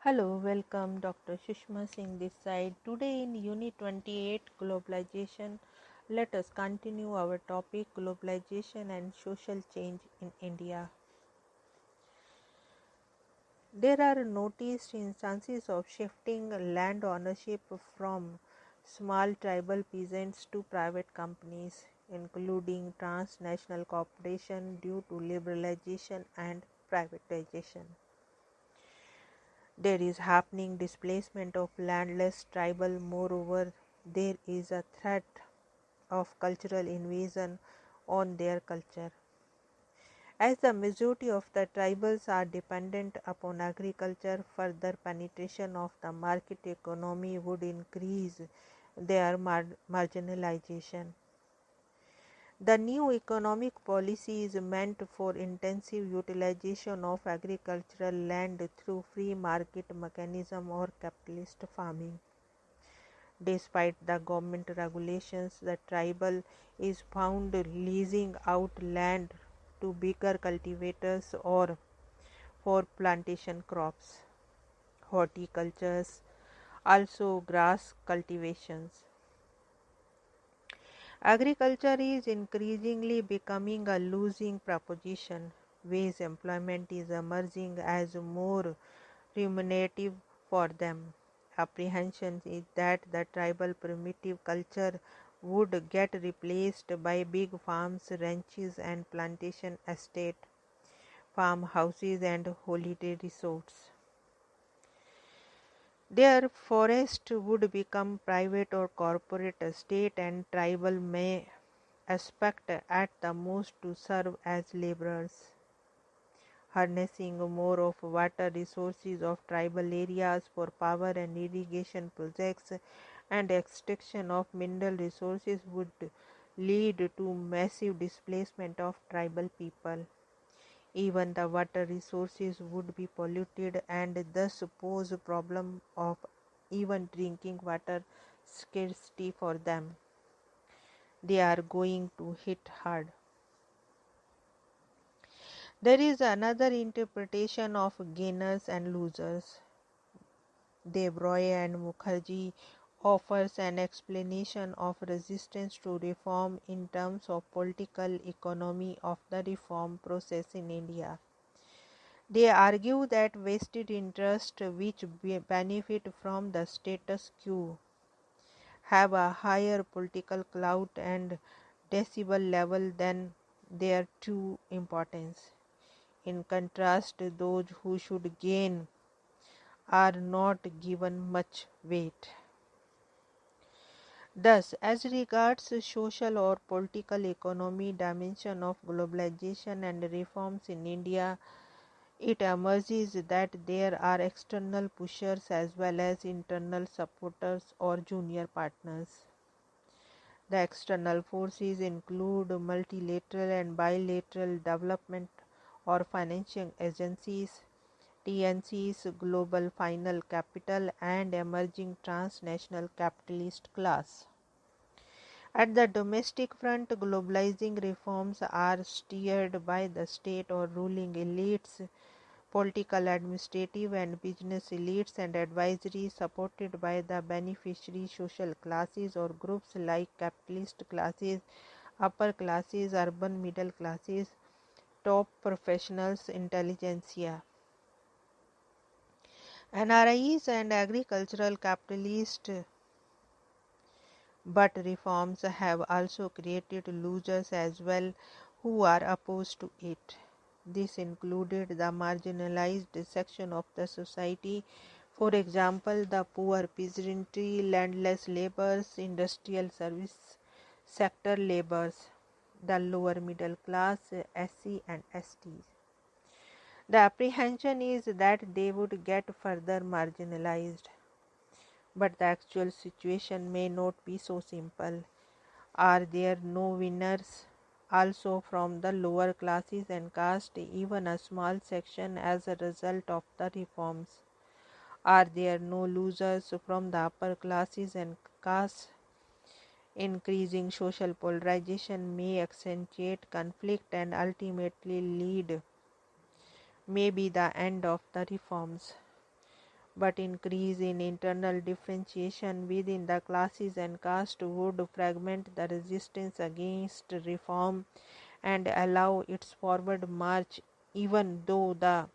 Hello, welcome Dr. Sushma Singh this side. Today in Unit 28 Globalization, let us continue our topic Globalization and Social Change in India. There are noticed instances of shifting land ownership from small tribal peasants to private companies, including transnational cooperation due to liberalization and privatization. There is happening displacement of landless tribal. Moreover, there is a threat of cultural invasion on their culture. As the majority of the tribals are dependent upon agriculture, further penetration of the market economy would increase their marginalization. The new economic policy is meant for intensive utilization of agricultural land through free market mechanism or capitalist farming. Despite the government regulations, the tribal is found leasing out land to bigger cultivators or for plantation crops, horticultures, also grass cultivations. Agriculture is increasingly becoming a losing proposition. Wage employment is emerging as more remunerative for them. Apprehension is that the tribal primitive culture would get replaced by big farms, ranches, and plantation estate, farmhouses, and holiday resorts. Their forest would become private or corporate estate, and tribal may aspect at the most to serve as laborers. Harnessing more of water resources of tribal areas for power and irrigation projects and extraction of mineral resources would lead to massive displacement of tribal people. Even the water resources would be polluted and thus pose a problem of even drinking water scarcity for them. They are going to hit hard. There is another interpretation of gainers and losers. Devroy and Mukherjee offers an explanation of resistance to reform in terms of political economy of the reform process in India. They argue that vested interests which benefit from the status quo have a higher political clout and decibel level than their true importance. In contrast, those who should gain are not given much weight. Thus, as regards social or political economy dimension of globalization and reforms in India, it emerges that there are external pushers as well as internal supporters or junior partners. The external forces include multilateral and bilateral development or financing agencies, TNC's global final capital, and emerging transnational capitalist class. At the domestic front, globalizing reforms are steered by the state or ruling elites, political, administrative, and business elites, and advisory supported by the beneficiary social classes or groups like capitalist classes, upper classes, urban middle classes, top professionals, intelligentsia. NRIs and agricultural capitalists, but reforms have also created losers as well who are opposed to it. This included the marginalized section of the society, for example, the poor peasantry, landless laborers, industrial service sector laborers, the lower middle class, SC and STs. The apprehension is that they would get further marginalized. But the actual situation may not be so simple. Are there no winners also from the lower classes and caste, even a small section as a result of the reforms? Are there no losers from the upper classes and castes? Increasing social polarization may accentuate conflict and ultimately lead may be the end of the reforms. but increase in internal differentiation within the classes and caste would fragment the resistance against reform and allow its forward march, even though the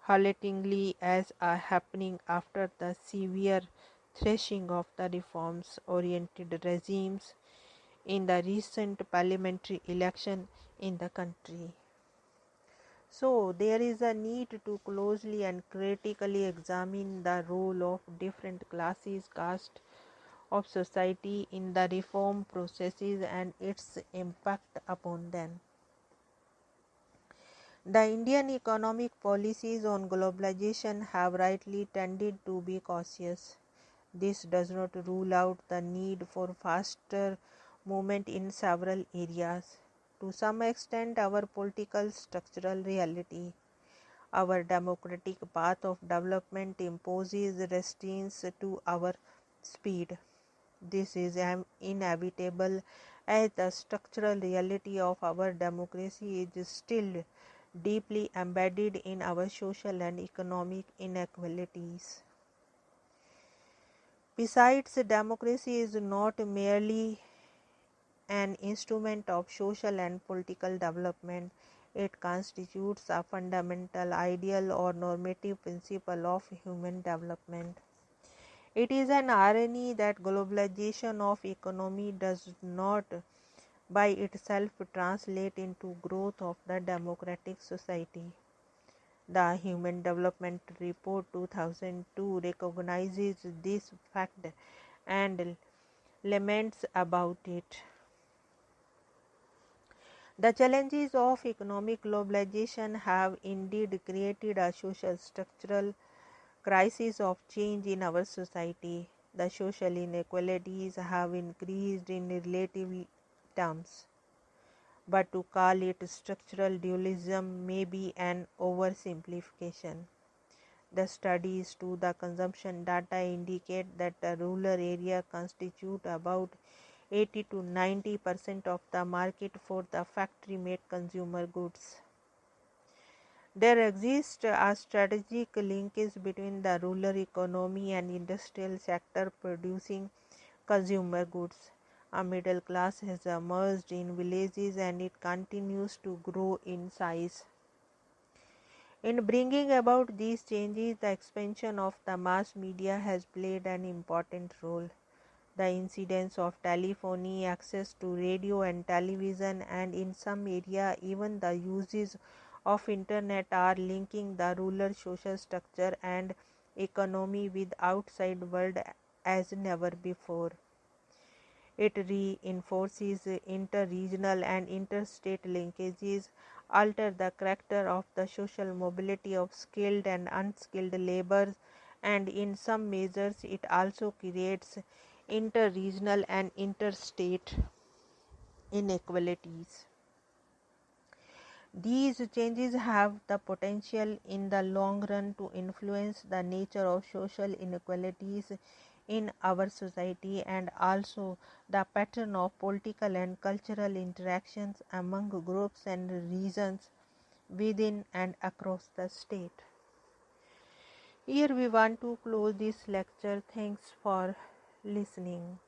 haltingly as are happening after the severe thrashing of the reforms oriented regimes in the recent parliamentary election in the country. So, there is a need to closely and critically examine the role of different classes, castes of society in the reform processes and its impact upon them. The Indian economic policies on globalization have rightly tended to be cautious. This does not rule out the need for faster movement in several areas. To some extent, our political structural reality, our democratic path of development imposes restraints to our speed. This is inevitable as the structural reality of our democracy is still deeply embedded in our social and economic inequalities. Besides, democracy is not merely an instrument of social and political development, it constitutes a fundamental ideal or normative principle of human development. It is an irony that globalization of economy does not by itself translate into growth of the democratic society. The Human Development Report 2002 recognizes this fact and laments about it. The challenges of economic globalization have indeed created a social structural crisis of change in our society. The social inequalities have increased in relative terms, but to call it structural dualism may be an oversimplification. The studies to the consumption data indicate that the rural area constitute about 80 to 90% of the market for the factory-made consumer goods. There exists a strategic linkage between the rural economy and industrial sector producing consumer goods. A middle class has emerged in villages and it continues to grow in size. In bringing about these changes, the expansion of the mass media has played an important role. The incidence of telephony, access to radio and television, and in some area even the uses of internet are linking the rural social structure and economy with outside world as never before. It reinforces inter-regional and interstate linkages, alter the character of the social mobility of skilled and unskilled labor, and in some measures it also creates inter-regional and interstate inequalities. These changes have the potential in the long run to influence the nature of social inequalities in our society and also the pattern of political and cultural interactions among groups and regions within and across the state. Here we want to close this lecture. Thanks for listening.